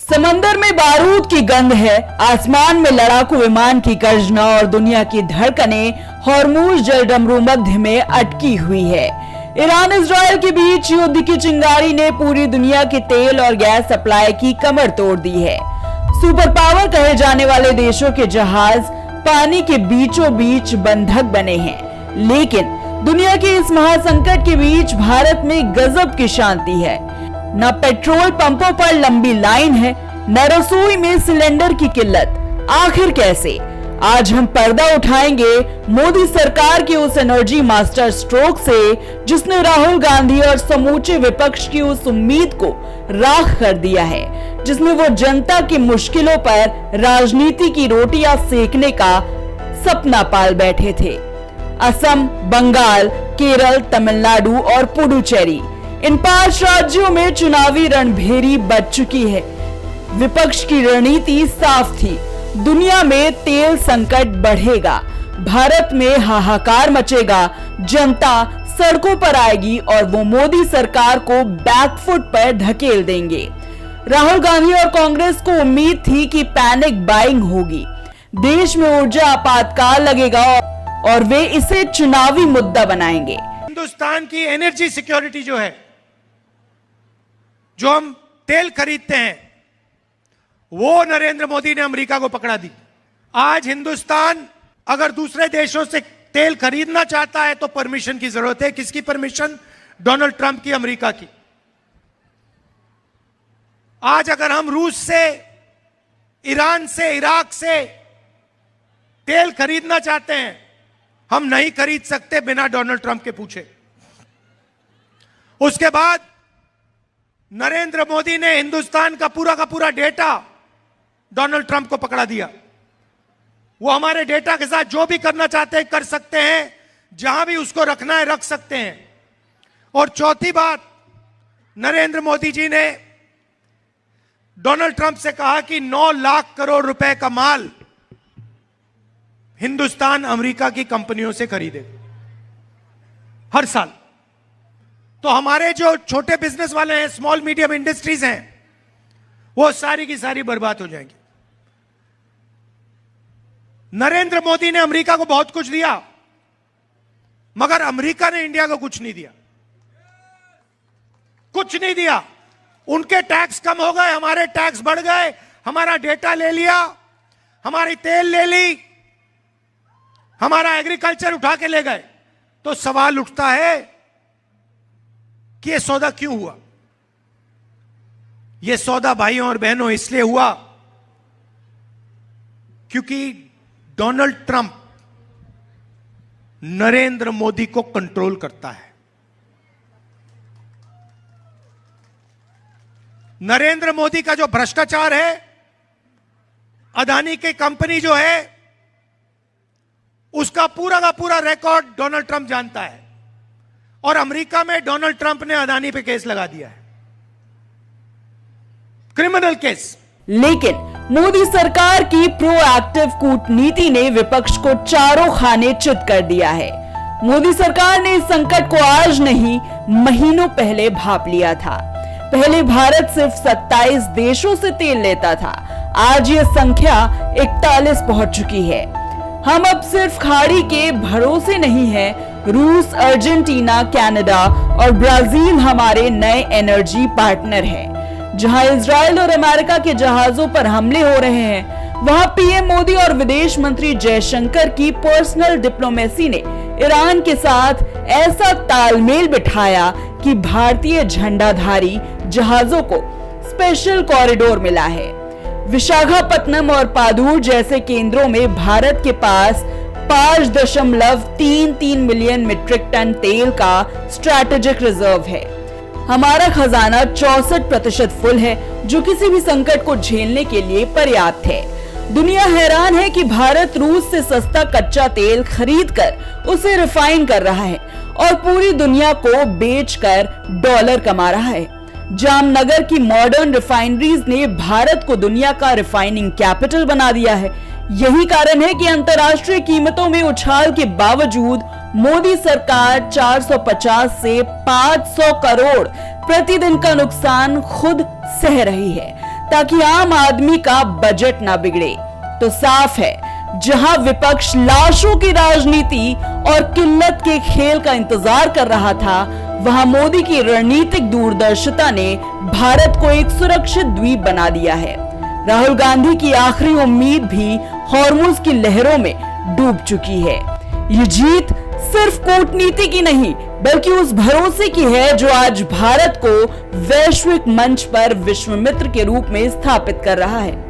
समंदर में बारूद की गंध है, आसमान में लड़ाकू विमान की गर्जना और दुनिया की धड़कनें हॉर्मुज जलडमरू मध्य में अटकी हुई है। ईरान इजराइल के बीच युद्ध की चिंगारी ने पूरी दुनिया की तेल और गैस सप्लाई की कमर तोड़ दी है। सुपर पावर कहे जाने वाले देशों के जहाज पानी के बीचों बीच बंधक बने हैं, लेकिन दुनिया के इस महासंकट के बीच भारत में गजब की शांति है। न पेट्रोल पंपों पर लंबी लाइन है, न रसोई में सिलेंडर की किल्लत। आखिर कैसे? आज हम पर्दा उठाएंगे मोदी सरकार के उस एनर्जी मास्टर स्ट्रोक से जिसने राहुल गांधी और समूचे विपक्ष की उस उम्मीद को राख कर दिया है, जिसमें वो जनता की मुश्किलों पर राजनीति की रोटियां सेकने का सपना पाल बैठे थे। असम, बंगाल, केरल, तमिलनाडु और पुडुचेरी, इन 5 राज्यों में चुनावी रणभेरी बच चुकी है। विपक्ष की रणनीति साफ थी, दुनिया में तेल संकट बढ़ेगा, भारत में हाहाकार मचेगा, जनता सड़कों पर आएगी और वो मोदी सरकार को बैकफुट पर धकेल देंगे। राहुल गांधी और कांग्रेस को उम्मीद थी कि पैनिक बाइंग होगी, देश में ऊर्जा आपातकाल लगेगा और वे इसे चुनावी मुद्दा बनाएंगे। हिंदुस्तान की एनर्जी सिक्योरिटी जो हम तेल खरीदते हैं, वो नरेंद्र मोदी ने अमेरिका को पकड़ा दी। आज हिंदुस्तान अगर दूसरे देशों से तेल खरीदना चाहता है तो परमिशन की जरूरत है। किसकी परमिशन? डोनाल्ड ट्रंप की, अमेरिका की। आज अगर हम रूस से, ईरान से, इराक से तेल खरीदना चाहते हैं, हम नहीं खरीद सकते बिना डोनाल्ड ट्रंप के पूछे। उसके बाद नरेंद्र मोदी ने हिंदुस्तान का पूरा डेटा डोनाल्ड ट्रंप को पकड़ा दिया। वो हमारे डेटा के साथ जो भी करना चाहते हैं कर सकते हैं, जहां भी उसको रखना है रख सकते हैं। और चौथी बात, नरेंद्र मोदी जी ने डोनाल्ड ट्रंप से कहा कि 9 लाख करोड़ रुपए का माल हिंदुस्तान अमेरिका की कंपनियों से खरीदेगा हर साल। तो हमारे जो छोटे बिजनेस वाले हैं, स्मॉल मीडियम इंडस्ट्रीज हैं, वो सारी की सारी बर्बाद हो जाएंगी। नरेंद्र मोदी ने अमेरिका को बहुत कुछ दिया, मगर अमेरिका ने इंडिया को कुछ नहीं दिया। कुछ नहीं दिया। उनके टैक्स कम हो गए, हमारे टैक्स बढ़ गए, हमारा डेटा ले लिया, हमारी तेल ले ली, हमारा एग्रीकल्चर उठा के ले गए। तो सवाल उठता है कि यह सौदा क्यों हुआ? यह सौदा भाइयों और बहनों इसलिए हुआ क्योंकि डोनाल्ड ट्रंप नरेंद्र मोदी को कंट्रोल करता है। नरेंद्र मोदी का जो भ्रष्टाचार है, अदानी की कंपनी जो है, उसका पूरा का पूरा रिकॉर्ड डोनाल्ड ट्रंप जानता है। और अमेरिका में डोनाल्ड ट्रंप ने अदानी पे केस लगा दिया है, क्रिमिनल केस। लेकिन मोदी सरकार की प्रोएक्टिव कूटनीति ने विपक्ष को चारों खाने चित कर दिया है। मोदी सरकार ने इस संकट को आज नहीं, महीनों पहले भांप लिया था। पहले भारत सिर्फ 27 देशों से तेल लेता था, आज यह संख्या 41 पहुंच चुकी है। हम अब सिर्फ खाड़ी के भरोसे नहीं हैं। रूस, अर्जेंटीना, कनाडा और ब्राजील हमारे नए एनर्जी पार्टनर हैं। जहां इजराइल और अमेरिका के जहाजों पर हमले हो रहे हैं, वहां पीएम मोदी और विदेश मंत्री जयशंकर की पर्सनल डिप्लोमेसी ने ईरान के साथ ऐसा तालमेल बिठाया कि भारतीय झंडाधारी जहाजों को स्पेशल कॉरिडोर मिला है। विशाखापत्तनम और पादुर जैसे केंद्रों में भारत के पास 5.33 मिलियन मीट्रिक टन तेल का स्ट्रैटेजिक रिजर्व है। हमारा खजाना 64% फुल है, जो किसी भी संकट को झेलने के लिए पर्याप्त है। दुनिया हैरान है कि भारत रूस से सस्ता कच्चा तेल खरीदकर उसे रिफाइन कर रहा है और पूरी दुनिया को बेचकर डॉलर कमा रहा है। जामनगर की मॉडर्न रिफाइनरीज ने भारत को दुनिया का रिफाइनिंग कैपिटल बना दिया है। यही कारण है कि अंतर्राष्ट्रीय कीमतों में उछाल के बावजूद मोदी सरकार 450 से 500 करोड़ प्रतिदिन का नुकसान खुद सह रही है, ताकि आम आदमी का बजट ना बिगड़े। तो साफ है, जहां विपक्ष लाशों की राजनीति और किल्लत के खेल का इंतजार कर रहा था, वहां मोदी की रणनीतिक दूरदर्शिता ने भारत को एक सुरक्षित द्वीप बना दिया है। राहुल गांधी की आखिरी उम्मीद भी हॉर्मुज की लहरों में डूब चुकी है। ये जीत सिर्फ कूटनीति की नहीं, बल्कि उस भरोसे की है जो आज भारत को वैश्विक मंच पर विश्व मित्र के रूप में स्थापित कर रहा है।